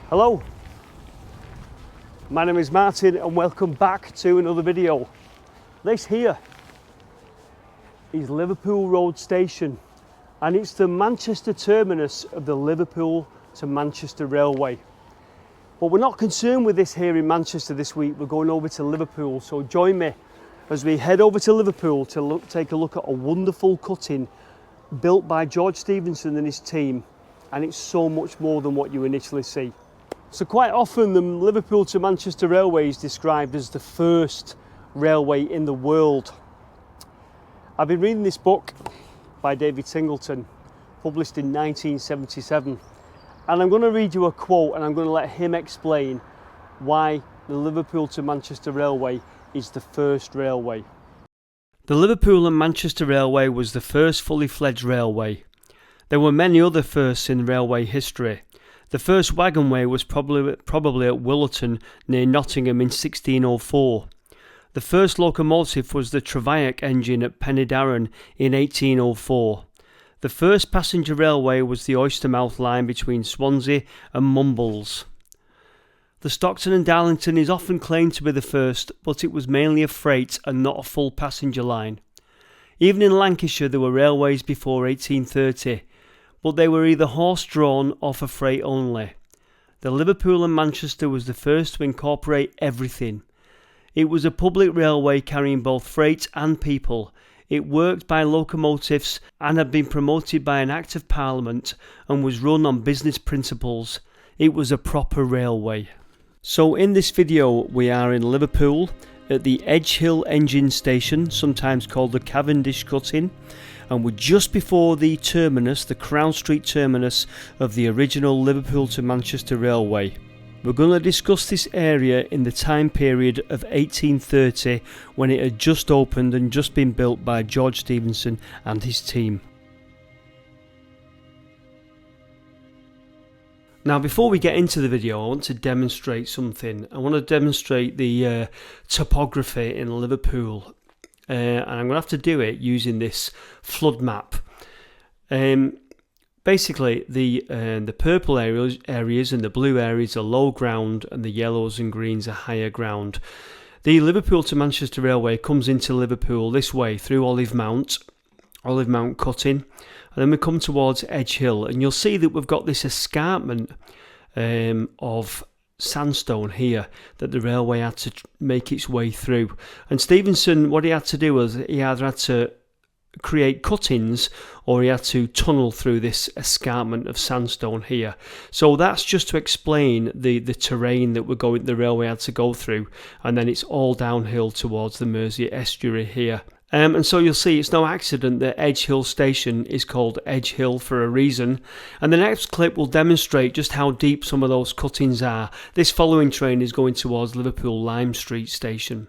Hello, my name is Martin and welcome back to another video. This here is Liverpool Road Station and it's the Manchester terminus of the Liverpool to Manchester Railway. But we're not concerned with this here in Manchester this week, we're going over to Liverpool, so join me as we head over to Liverpool to take a look at a wonderful cutting built by George Stephenson and his team, and it's so much more than what you initially see. So quite often the Liverpool to Manchester Railway is described as the first railway in the world. I've been reading this book by David Singleton, published in 1977, and I'm going to read you a quote and I'm going to let him explain why the Liverpool to Manchester Railway is the first railway. The Liverpool and Manchester Railway was the first fully fledged railway. There were many other firsts in railway history. The first wagonway was probably at Willerton near Nottingham in 1604. The first locomotive was the Travaillac engine at Penydarren in 1804. The first passenger railway was the Oystermouth line between Swansea and Mumbles. The Stockton and Darlington is often claimed to be the first, but it was mainly a freight and not a full passenger line. Even in Lancashire there were railways before 1830. But they were either horse-drawn or for freight only. The Liverpool and Manchester was the first to incorporate everything. It was a public railway carrying both freight and people. It worked by locomotives and had been promoted by an Act of Parliament and was run on business principles. It was a proper railway. So in this video we are in Liverpool at the Edge Hill engine station, sometimes called the Cavendish cutting, and we're just before the terminus, the Crown Street terminus of the original Liverpool to Manchester Railway. We're going to discuss this area in the time period of 1830 when it had just opened and just been built by George Stephenson and his team. Now before we get into the video I want to demonstrate something. I want to demonstrate the topography in Liverpool. And I'm going to have to do it using this flood map. Basically, the purple areas and the blue areas are low ground, and the yellows and greens are higher ground. The Liverpool to Manchester Railway comes into Liverpool this way through Olive Mount cutting, and then we come towards Edge Hill, and you'll see that we've got this escarpment of sandstone here that the railway had to make its way through. And Stephenson, what he had to do was he either had to create cuttings or he had to tunnel through this escarpment of sandstone here. So that's just to explain the terrain that the railway had to go through, and then it's all downhill towards the Mersey estuary here. And so you'll see it's no accident that Edge Hill Station is called Edge Hill for a reason. And the next clip will demonstrate just how deep some of those cuttings are. This following train is going towards Liverpool Lime Street Station.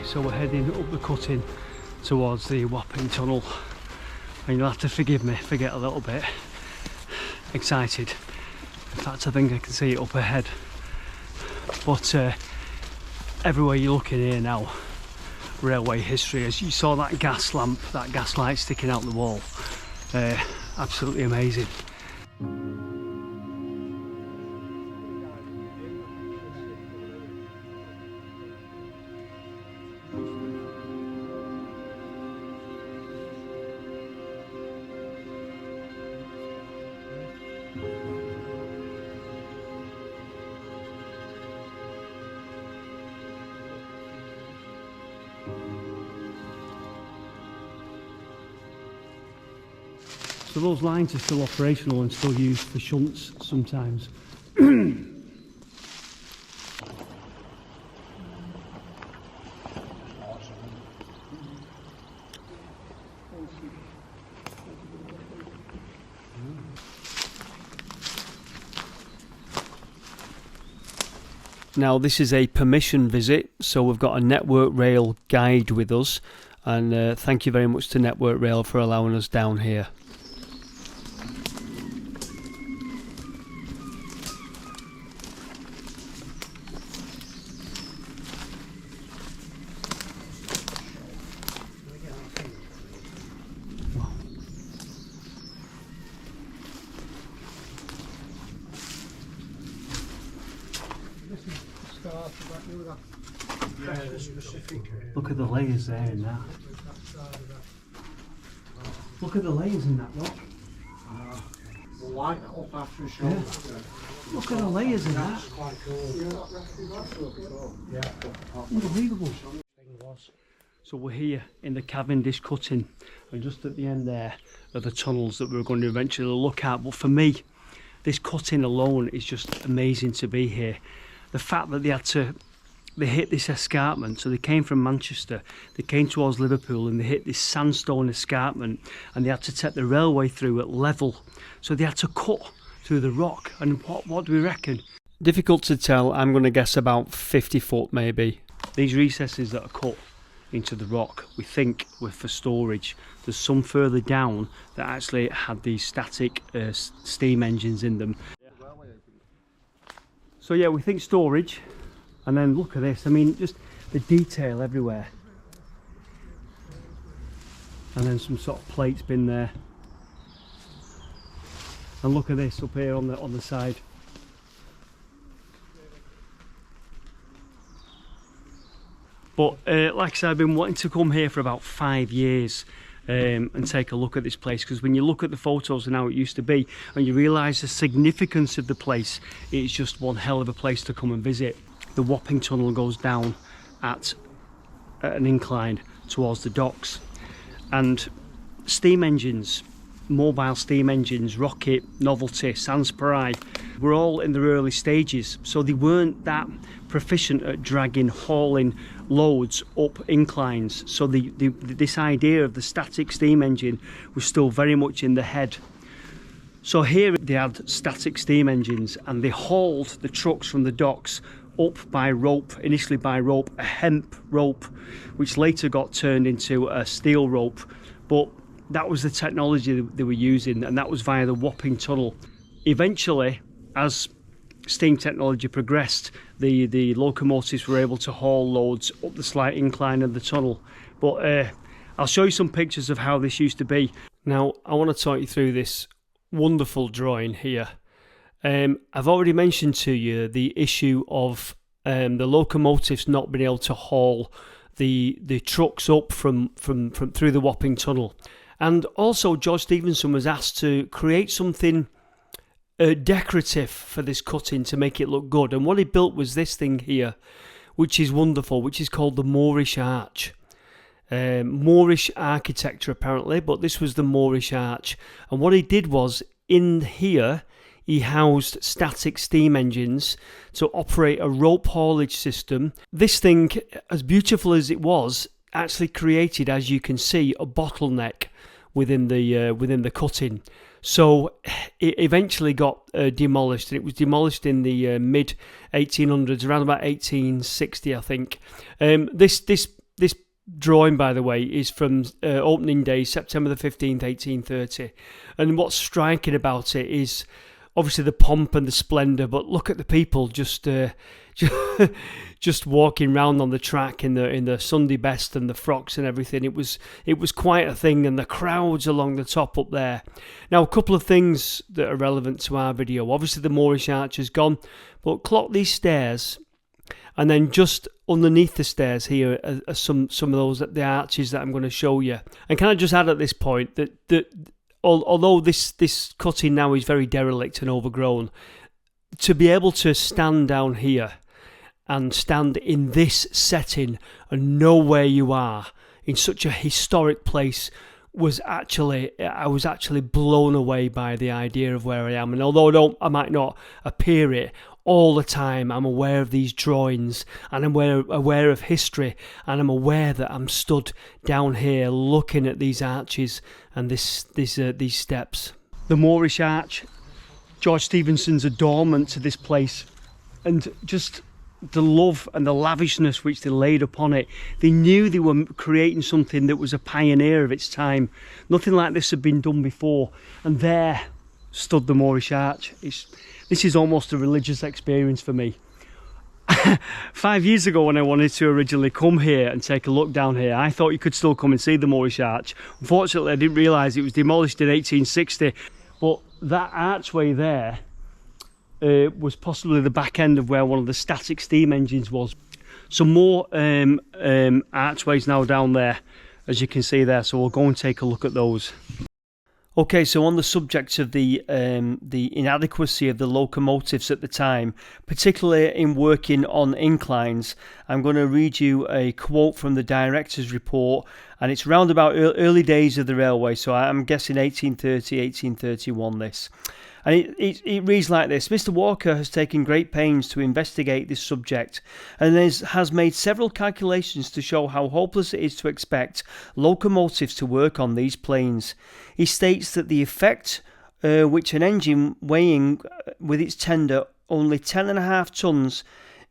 So we're heading up the cutting towards the Wapping Tunnel, and you'll have to forgive me if I get a little bit excited. In fact I think I can see it up ahead, but everywhere you look in here now, railway history. As you saw that gas lamp, that gas light sticking out the wall, absolutely amazing. So those lines are still operational and still used for shunts sometimes. Now this is a permission visit, so we've got a Network Rail guide with us, and thank you very much to Network Rail for allowing us down here. Look at the layers there in that. Look at the layers in that rock. Light that up after a show. Yeah. Look at the layers in that. That's quite cool. Yeah. Unbelievable. So we're here in the Cavendish cutting, and just at the end there are the tunnels that we're going to eventually look at. But for me, this cutting alone is just amazing to be here. The fact that they hit this escarpment, so they came from Manchester, they came towards Liverpool and they hit this sandstone escarpment, and they had to take the railway through at level, so they had to cut through the rock. And what do we reckon? Difficult to tell. I'm going to guess about 50 foot maybe. These recesses that are cut into the rock, we think were for storage. There's some further down that actually had these static steam engines in them. So yeah, we think storage. And then look at this, I mean, just the detail everywhere. And then some sort of plates been there. And look at this up here on the side. But like I said, I've been wanting to come here for about 5 years and take a look at this place, because when you look at the photos and how it used to be, and you realise the significance of the place, it's just one hell of a place to come and visit. The Wapping Tunnel goes down at an incline towards the docks, and steam engines, mobile steam engines, rocket, novelty, Sansparai, were all in their early stages, so they weren't that proficient at dragging, hauling loads up inclines. So this idea of the static steam engine was still very much in the head. So here they had static steam engines, and they hauled the trucks from the docks up by rope, initially by rope, a hemp rope, which later got turned into a steel rope. But that was the technology they were using, and that was via the Wapping Tunnel. Eventually, as steam technology progressed, the locomotives were able to haul loads up the slight incline of the tunnel. But I'll show you some pictures of how this used to be. Now, I want to talk you through this wonderful drawing here. I've already mentioned to you the issue of the locomotives not being able to haul the trucks up from through the Wapping Tunnel, and also George Stephenson was asked to create something decorative for this cutting to make it look good, and what he built was this thing here, which is wonderful, which is called the Moorish arch. Moorish architecture apparently, but this was the Moorish arch, and what he did was, in here he housed static steam engines to operate a rope haulage system. This thing, as beautiful as it was, actually created, as you can see, a bottleneck within the cutting. So it eventually got demolished, and it was demolished in the mid 1800s, around about 1860, I think. This drawing, by the way, is from opening day, September the 15th, 1830. And what's striking about it is obviously the pomp and the splendour, but look at the people just walking round on the track in the Sunday best and the frocks and everything. It was quite a thing, and the crowds along the top up there. Now, a couple of things that are relevant to our video. Obviously the Moorish arch is gone, but clock these stairs, and then just underneath the stairs here are some of those, the arches that I'm going to show you. And can I just add at this point that although this cutting now is very derelict and overgrown, to be able to stand down here and stand in this setting and know where you are in such a historic place I was actually blown away by the idea of where I am. And although I might not appear it all the time, I'm aware of these drawings, and I'm aware of history, and I'm aware that I'm stood down here looking at these arches and these steps. The Moorish arch, George Stephenson's adornment to this place, and just the love and the lavishness which they laid upon it. They knew they were creating something that was a pioneer of its time. Nothing like this had been done before. And there stood the Moorish arch. This is almost a religious experience for me. 5 years ago, when I wanted to originally come here and take a look down here, I thought you could still come and see the Moorish arch. Unfortunately, I didn't realise it was demolished in 1860. But that archway there was possibly the back end of where one of the static steam engines was. Some more archways now down there, as you can see there, so we'll go and take a look at those. Okay, so on the subject of the inadequacy of the locomotives at the time, particularly in working on inclines, I'm going to read you a quote from the director's report, and it's round about early days of the railway, so I'm guessing 1830, 1831 this. And it reads like this: Mr. Walker has taken great pains to investigate this subject and has made several calculations to show how hopeless it is to expect locomotives to work on these planes. He states that the effect which an engine weighing with its tender only 10.5 tons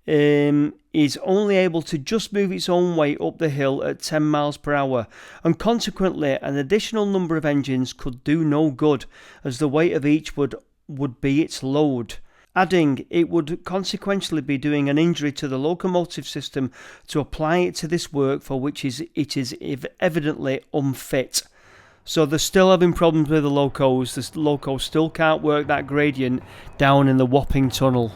is only able to just move its own weight up the hill at 10 miles per hour, and consequently an additional number of engines could do no good, as the weight of each would be its load. Adding, it would consequently be doing an injury to the locomotive system to apply it to this work for which it is evidently unfit. So they're still having problems with the locos. The locos still can't work that gradient down in the Wapping Tunnel.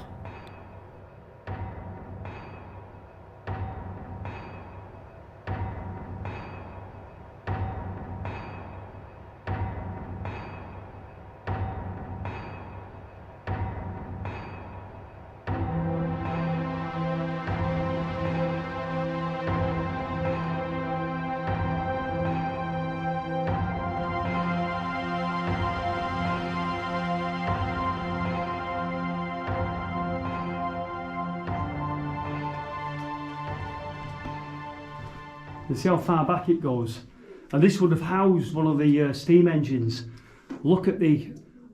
You see how far back it goes, and this would have housed one of the steam engines. Look at I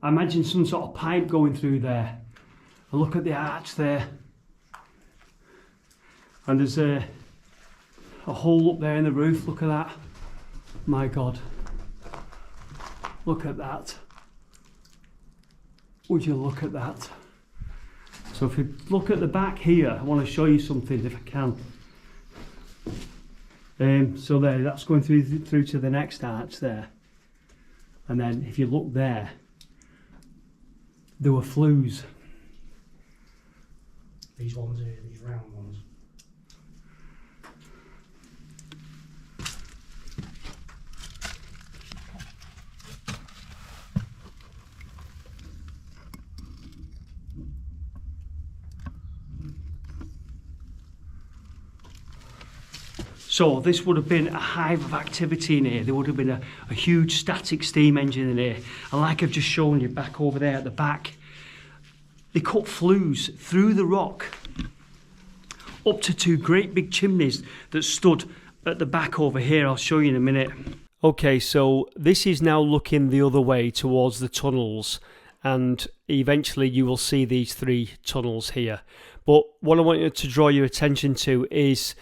imagine some sort of pipe going through there, and look at the arch there, and there's a hole up there in the roof. Look at that, my God, look at that. Would you look at that? So if you look at the back here, I want to show you something if I can. So there, that's going through to the next arch there, and then if you look there were flues. These ones here, these round ones. So this would have been a hive of activity in here. There would have been a huge static steam engine in here. And like I've just shown you back over there at the back, they cut flues through the rock up to 2 great big chimneys that stood at the back over here. I'll show you in a minute. Okay, so this is now looking the other way towards the tunnels, and eventually you will see these 3 tunnels here. But what I want you to draw your attention to is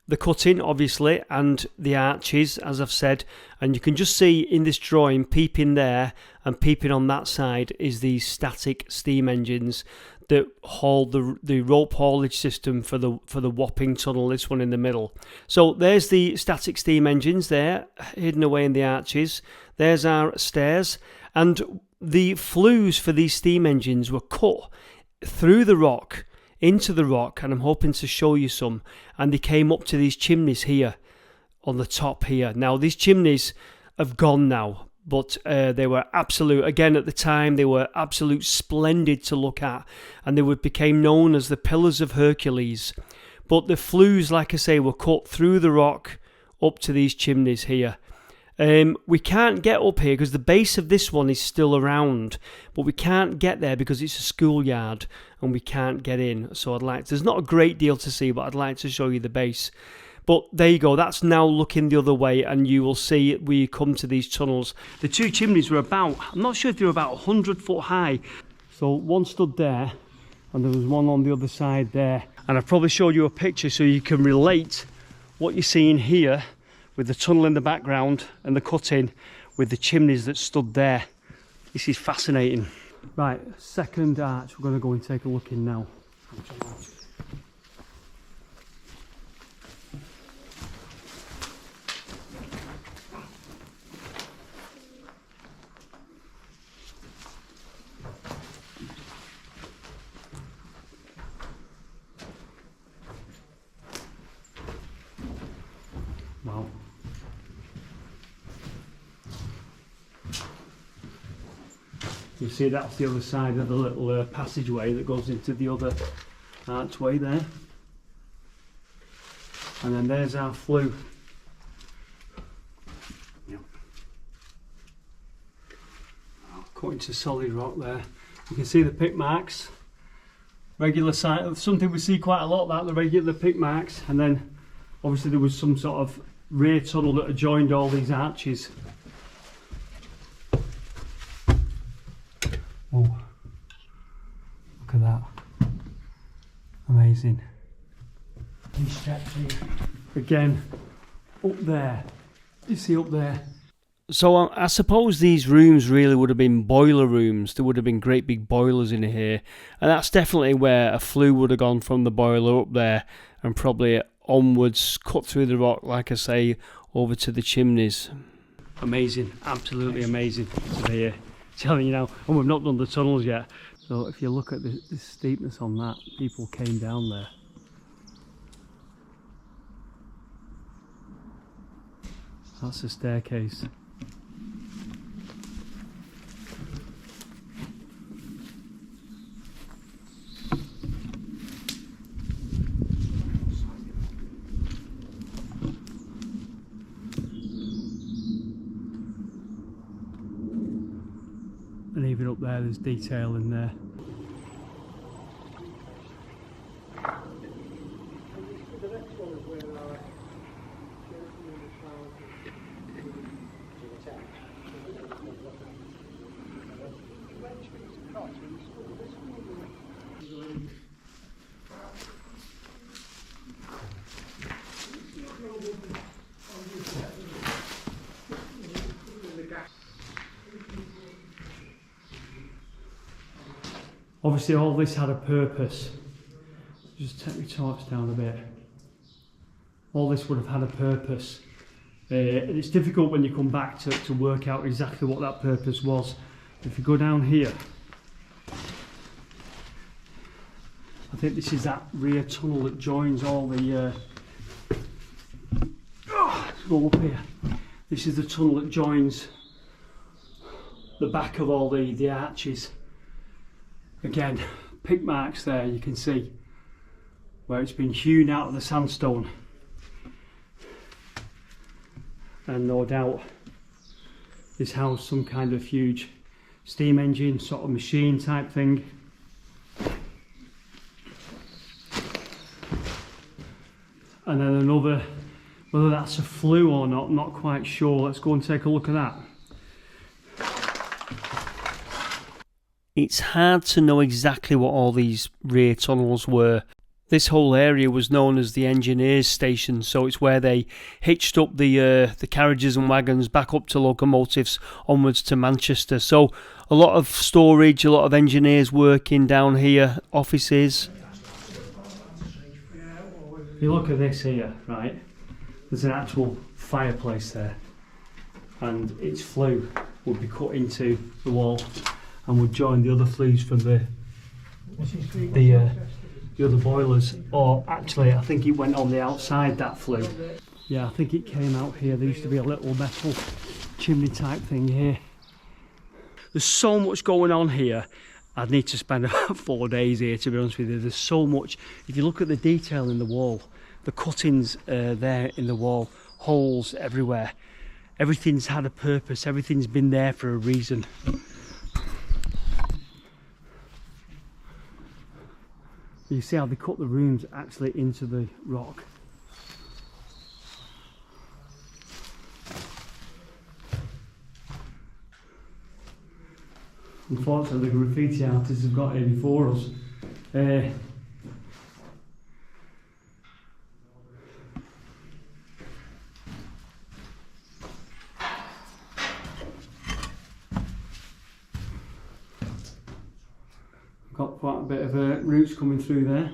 the cutting, obviously, and the arches, as I've said, and you can just see in this drawing, peeping there and peeping on that side, is these static steam engines that haul the rope haulage system for the Wapping Tunnel, this one in the middle. So there's the static steam engines there, hidden away in the arches. There's our stairs, and the flues for these steam engines were cut through the rock, into the rock, and I'm hoping to show you some, and they came up to these chimneys here on the top here. Now these chimneys have gone now, but they were absolute, again at the time, they were absolute splendid to look at, and they became known as the Pillars of Hercules. But the flues, like I say, were cut through the rock up to these chimneys here. We can't get up here because the base of this one is still around, but we can't get there because it's a schoolyard and we can't get in. So there's not a great deal to see, but I'd like to show you the base. But there you go, that's now looking the other way, and you will see we come to these tunnels. The two chimneys were I'm not sure if they were about 100 foot high. So one stood there, and there was one on the other side there. And I've probably showed you a picture so you can relate what you're seeing here with the tunnel in the background and the cut-in with the chimneys that stood there. This is fascinating. Right, second arch, we're going to go and take a look in now. Wow. You see that's the other side of the little passageway that goes into the other archway there. And then there's our flue. Yep. Cut into solid rock there. You can see the pick marks. Regular side, something we see quite a lot, that the regular pick marks. And then obviously there was some sort of rear tunnel that adjoined all these arches. Oh, look at that. Amazing. These steps here. Again, up there. You see up there? So I suppose these rooms really would have been boiler rooms. There would have been great big boilers in here. And that's definitely where a flue would have gone from the boiler up there and probably onwards, cut through the rock, like I say, over to the chimneys. Amazing, absolutely amazing to be here. Telling you now, and we've not done the tunnels yet. So if you look at the steepness on that, people came down there. That's the staircase. And even up there, there's detail in there. Obviously all this had a purpose. Just take my torch down a bit. All this would have had a purpose. And it's difficult when you come back to work out exactly what that purpose was. If you go down here, I think this is that rear tunnel that joins all the... let's go up here. This is the tunnel that joins the back of all the arches. Again, pick marks there, you can see where it's been hewn out of the sandstone. And no doubt this housed some kind of huge steam engine sort of machine type thing. And then another, whether that's a flue or not, I'm not quite sure. Let's go and take a look at that. It's hard to know exactly what all these rear tunnels were. This whole area was known as the engineers' station, so it's where they hitched up the carriages and wagons back up to locomotives onwards to Manchester. So a lot of storage, a lot of engineers working down here, offices. If you look at this here, right, there's an actual fireplace there, and its flue would be cut into the wall and would join the other flues from the other boilers. Or actually, I think it went on the outside, that flue. Yeah, I think it came out here. There used to be a little metal chimney type thing here. There's so much going on here. I'd need to spend about 4 days here, to be honest with you. There's so much. If you look at the detail in the wall, the cuttings there in the wall, holes everywhere. Everything's had a purpose, everything's been there for a reason. You see how they cut the rooms actually into the rock. Unfortunately, the graffiti artists have got here before us. Got quite a bit of roots coming through there.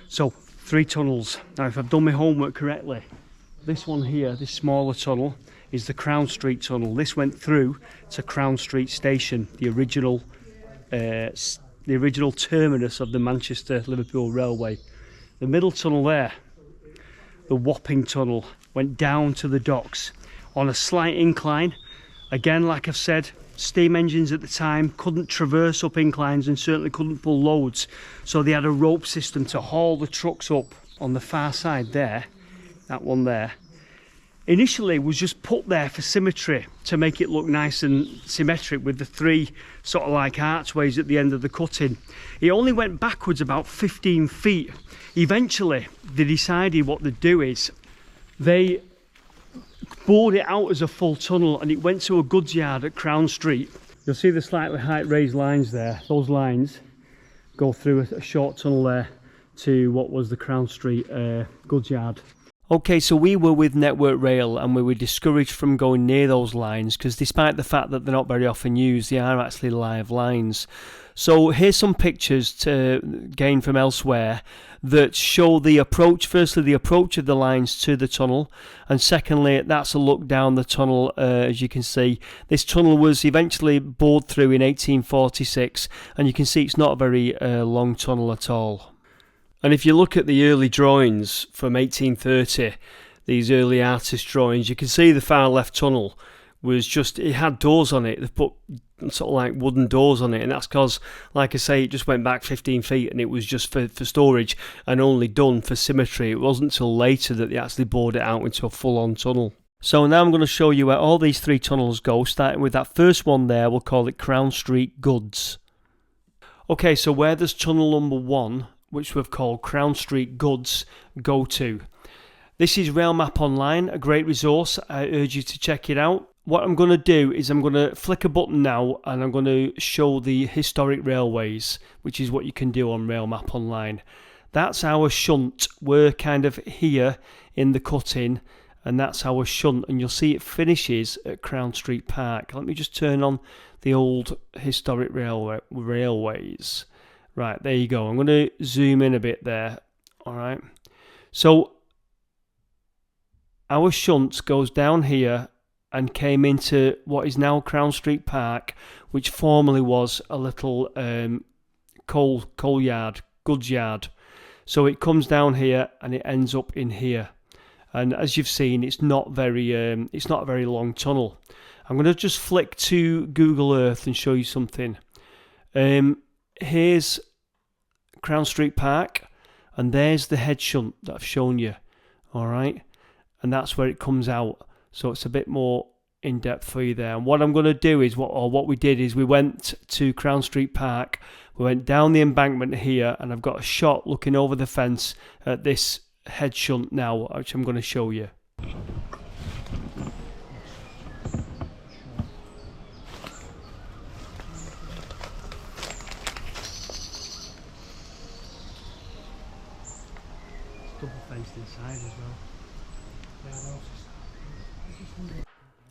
So, 3 tunnels. Now if I've done my homework correctly, this one here, this smaller tunnel, is the Crown Street tunnel. This went through to Crown Street Station, the original terminus of the Manchester-Liverpool Railway. The middle tunnel there, the Wapping Tunnel, went down to the docks on a slight incline. Again, like I've said, steam engines at the time couldn't traverse up inclines and certainly couldn't pull loads, so they had a rope system to haul the trucks up. On the far side there, that one there, initially was just put there for symmetry, to make it look nice and symmetric with the 3 sort of like archways at the end of the cutting. It only went backwards about 15 feet. Eventually they decided what they'd do is they bored it out as a full tunnel, and it went to a goods yard at Crown Street. You'll see the slightly height raised lines there. Those lines go through a short tunnel there to what was the Crown Street goods yard. Okay, so we were with Network Rail and we were discouraged from going near those lines because despite the fact that they're not very often used, they are actually live lines. So here's some pictures to gain from elsewhere that show the approach. Firstly, the approach of the lines to the tunnel, and secondly, that's a look down the tunnel. As you can see, this tunnel was eventually bored through in 1846, and you can see it's not a very long tunnel at all. And if you look at the early drawings from 1830, these early artist drawings, you can see the far left tunnel was just, it had doors on it. They've put sort of like wooden doors on it, and that's because, like I say, it just went back 15 feet and it was just for storage and only done for symmetry. It wasn't until later that they actually bored it out into a full-on tunnel. So now I'm going to show you where all these 3 tunnels go, starting with that first one there. We'll call it Crown Street Goods. Okay, so where does tunnel number 1, which we've called Crown Street Goods, go to? This is Rail Map Online, a great resource. I urge you to check it out. What I'm going to do is I'm going to flick a button now and I'm going to show the historic railways, which is what you can do on Rail Map Online. That's our shunt. We're kind of here in the cut-in, and that's our shunt, and you'll see it finishes at Crown Street Park. Let me just turn on the old historic railways. Right, there you go. I'm going to zoom in a bit there. All right. So our shunt goes down here and came into what is now Crown Street Park, which formerly was a little coal yard, goods yard. So it comes down here and it ends up in here. And as you've seen, it's not a very long tunnel. I'm going to just flick to Google Earth and show you something. Here's Crown Street Park, and there's the head shunt that I've shown you. All right, and that's where it comes out. So it's a bit more in depth for you there. And what I'm going to do is what we did is we went to Crown Street Park. We went down the embankment here, and I've got a shot looking over the fence at this head shunt now, which I'm going to show you. Double fenced inside as well.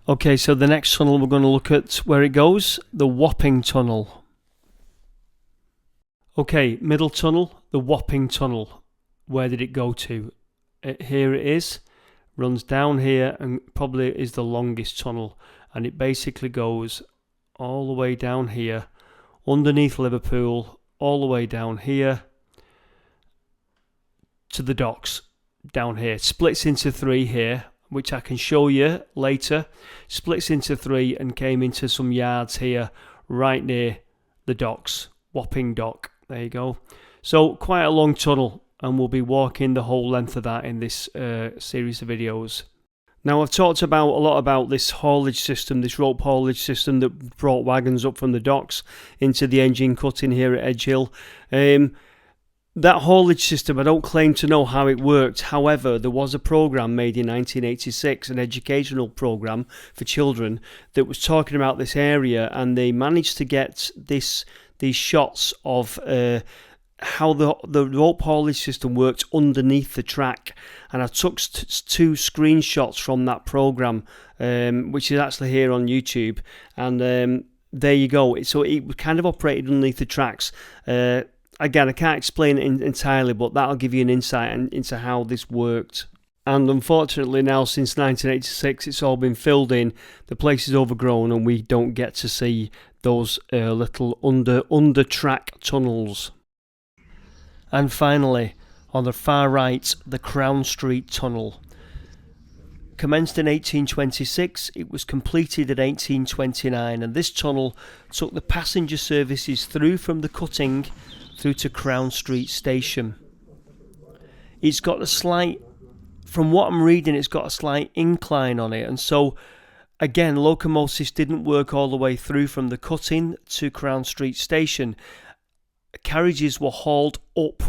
Okay, so the next tunnel we're going to look at where it goes, the Wapping Tunnel. Okay, middle tunnel, the Wapping Tunnel. Where did it go to? Here it is, runs down here and probably is the longest tunnel, and it basically goes all the way down here, underneath Liverpool, all the way down here to the docks down here. Splits into 3 here, which I can show you later. Splits into 3 and came into some yards here right near the docks. Wapping Dock. There you go. So quite a long tunnel, and we'll be walking the whole length of that in this series of videos. Now, I've talked a lot about this haulage system, this rope haulage system that brought wagons up from the docks into the engine cutting here at Edge Hill. That haulage system, I don't claim to know how it worked. However, there was a programme made in 1986, an educational programme for children that was talking about this area, and they managed to get these shots of how the rope haulage system worked underneath the track. And I took two screenshots from that programme, which is actually here on YouTube, and there you go. So it kind of operated underneath the tracks. Again, I can't explain it entirely, but that'll give you an insight into how this worked. And unfortunately now, since 1986, it's all been filled in, the place is overgrown, and we don't get to see those little under track tunnels. And finally, on the far right, the Crown Street Tunnel. Commenced in 1826, it was completed in 1829, and this tunnel took the passenger services through from the cutting through to Crown Street Station. It's got a slight, from what I'm reading, it's got a slight incline on it, and so again, locomotives didn't work all the way through from the cutting to Crown Street Station. Carriages were hauled up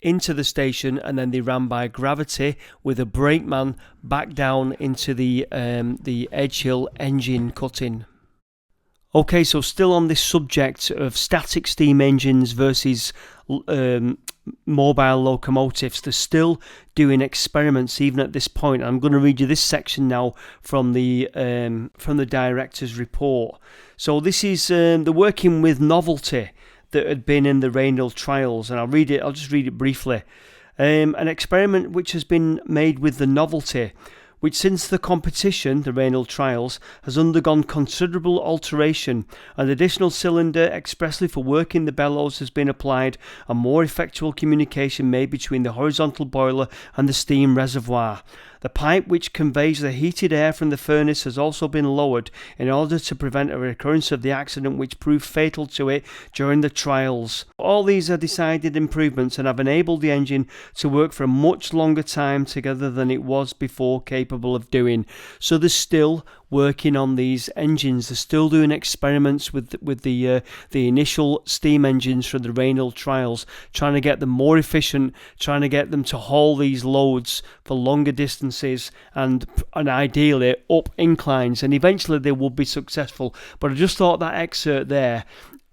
into the station, and then they ran by gravity with a brakeman back down into the Edge Hill engine cutting. Okay, so still on this subject of static steam engines versus mobile locomotives, they're still doing experiments even at this point. I'm going to read you this section now from the director's report. So this is they're working with novelty that had been in the Rainhill trials, and I'll just read it briefly. An experiment which has been made with the novelty, which since the competition, the Rainhill trials, has undergone considerable alteration. An additional cylinder expressly for working the bellows has been applied, and more effectual communication made between the horizontal boiler and the steam reservoir. The pipe which conveys the heated air from the furnace has also been lowered in order to prevent a recurrence of the accident which proved fatal to it during the trials. All these are decided improvements and have enabled the engine to work for a much longer time together than it was before capable of doing. So they're still working on these engines. They're still doing experiments with the initial steam engines from the Rainhill trials, trying to get them more efficient, trying to get them to haul these loads for longer distances and ideally up inclines, and eventually they will be successful. But I just thought that excerpt there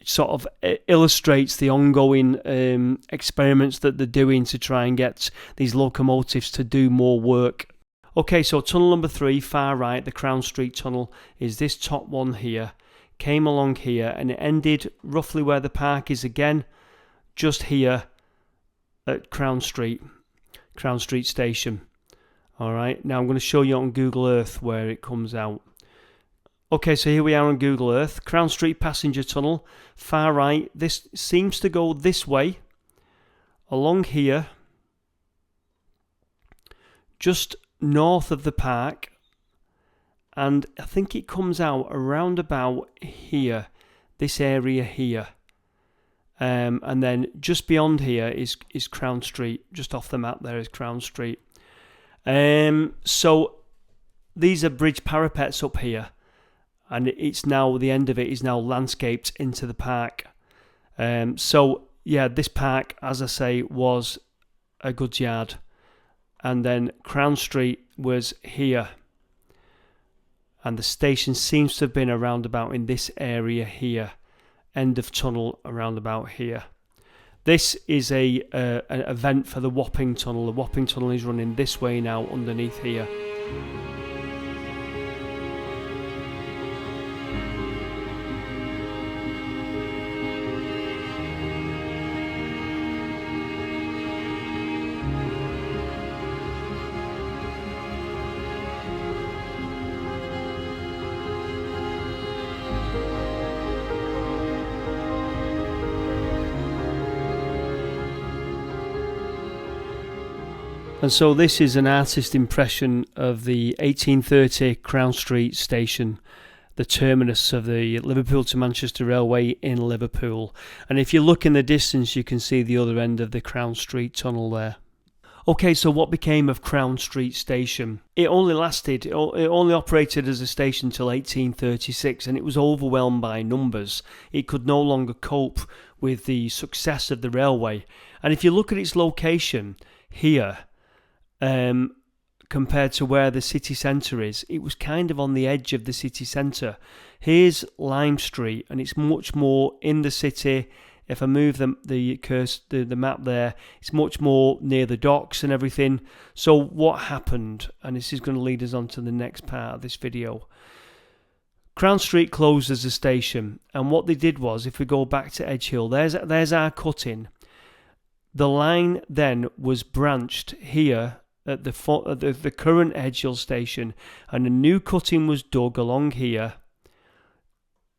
sort of illustrates the ongoing experiments that they're doing to try and get these locomotives to do more work. Okay, so tunnel number 3, far right, the Crown Street Tunnel, is this top one here. Came along here, and it ended roughly where the park is again, just here at Crown Street Station. Alright, now I'm going to show you on Google Earth where it comes out. Okay, so here we are on Google Earth, Crown Street Passenger Tunnel, far right. This seems to go this way, along here, just north of the park, and I think it comes out around about here, this area here, and then just beyond here is Crown Street. Just off the map there is Crown Street. So these are bridge parapets up here, and it's now, the end of it is now landscaped into the park. So yeah, this park, as I say, was a goods yard. And then Crown Street was here, and the station seems to have been around about in this area here, end of tunnel around about here. This is an event for the Wapping Tunnel. The Wapping Tunnel is running this way now underneath here. And so this is an artist impression of the 1830 Crown Street station. the terminus of the Liverpool to Manchester Railway in Liverpool. And if you look in the distance, you can see the other end of the Crown Street tunnel there. Okay, so what became of Crown Street Station? It only operated as a station till 1836, and it was overwhelmed by numbers. It could no longer cope with the success of the railway. And if you look at its location here, compared to where the city centre is, it was kind of on the edge of the city centre. Here's Lime Street, and it's much more in the city. If I move the map there, it's much more near the docks and everything. So what happened, and this is going to lead us on to the next part of this video. Crown Street closed as a station, and what they did was, if we go back to Edge Hill, there's our cut-in. The line then was branched here at the current Edge Hill station, and a new cutting was dug along here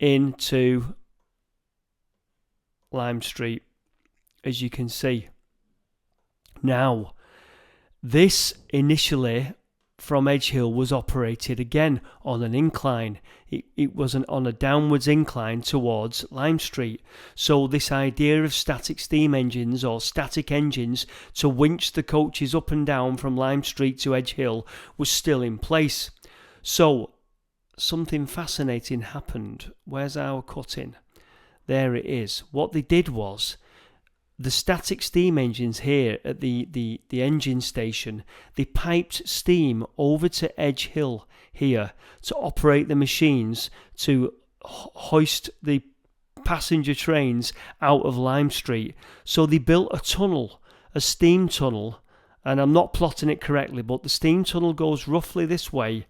into Lime Street, as you can see. Now, this initially from Edge Hill was operated again on an incline. It was on a downwards incline towards Lime Street. So this idea of static steam engines or static engines to winch the coaches up and down from Lime Street to Edge Hill was still in place. So something fascinating happened. Where's our cut-in? There it is. What they did was, the static steam engines here at the engine station, they piped steam over to Edge Hill here to operate the machines to hoist the passenger trains out of Lime Street. So they built a tunnel, a steam tunnel, and I'm not plotting it correctly, but the steam tunnel goes roughly this way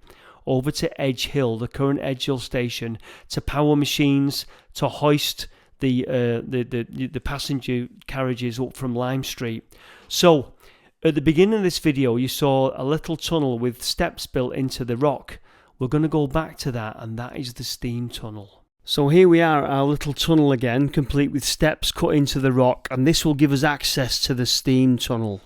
over to Edge Hill, the current Edge Hill station, to power machines, to hoist the passenger carriages up from Lime Street. So at the beginning of this video, you saw a little tunnel with steps built into the rock. We're going to go back to that, and that is the steam tunnel. So here we are, our little tunnel again, complete with steps cut into the rock, and this will give us access to the steam tunnel.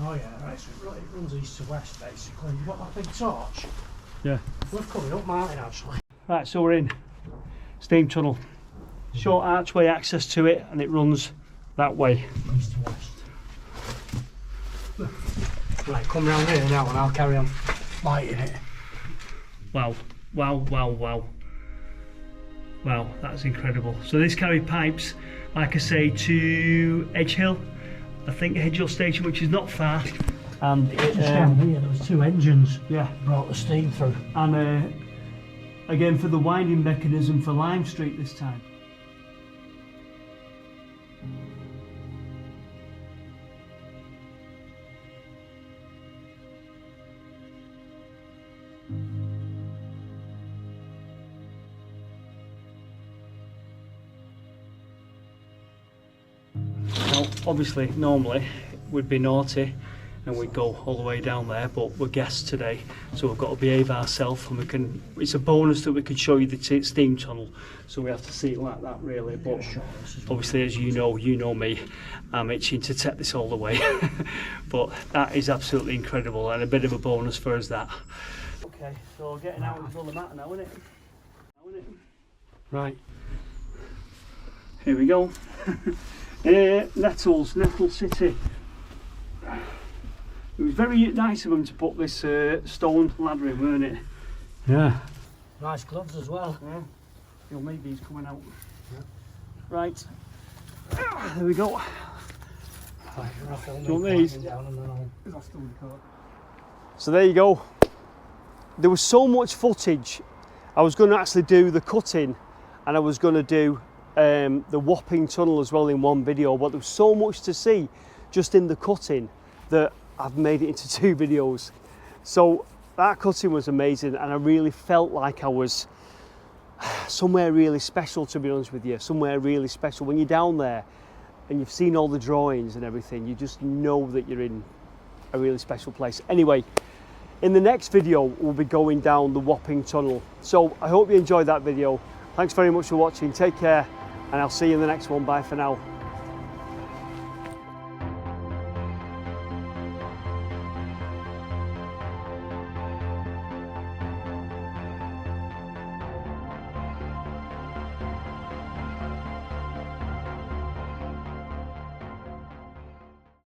Oh yeah, right, so it runs east to west basically. You've got that big torch? Yeah. We're coming up Martin actually. Right, so we're in steam tunnel. Short archway access to it, and it runs that way. East to west. Right, come round here now and I'll carry on lighting it. Wow, wow, wow, wow. Wow, that's incredible. So this carried pipes, like I say, to Edge Hill. I think Edge Hill station, which is not far. And just down here, there was two engines. Yeah. Brought the steam through. And again, for the winding mechanism for Lime Street this time. Now, obviously, normally we'd be naughty and we'd go all the way down there, but we're guests today, so we've got to behave ourselves, and it's a bonus that we can show you the steam tunnel, so we have to see it like that really. But obviously, as you know me, I'm itching to take this all the way. But that is absolutely incredible, and a bit of a bonus for us, that. Okay, so getting out of the mat now, isn't it? Right, here we go. Nettle City. It was very nice of them to put this stone ladder in, weren't it? Yeah. Nice gloves as well. Yeah. Your maybe's coming out. Yeah. Right. There we go. Do you want these? So there you go. There was so much footage. I was going to actually do the cutting, and I was going to do the Wapping Tunnel as well in one video, but there was so much to see just in the cutting that I've made it into 2 videos. So that cutting was amazing, and I really felt like I was somewhere really special, to be honest with you. Somewhere really special. When you're down there and you've seen all the drawings and everything, you just know that you're in a really special place. Anyway, in the next video we'll be going down the Wapping Tunnel. So I hope you enjoyed that video. Thanks very much for watching, take care, and I'll see you in the next one. Bye for now.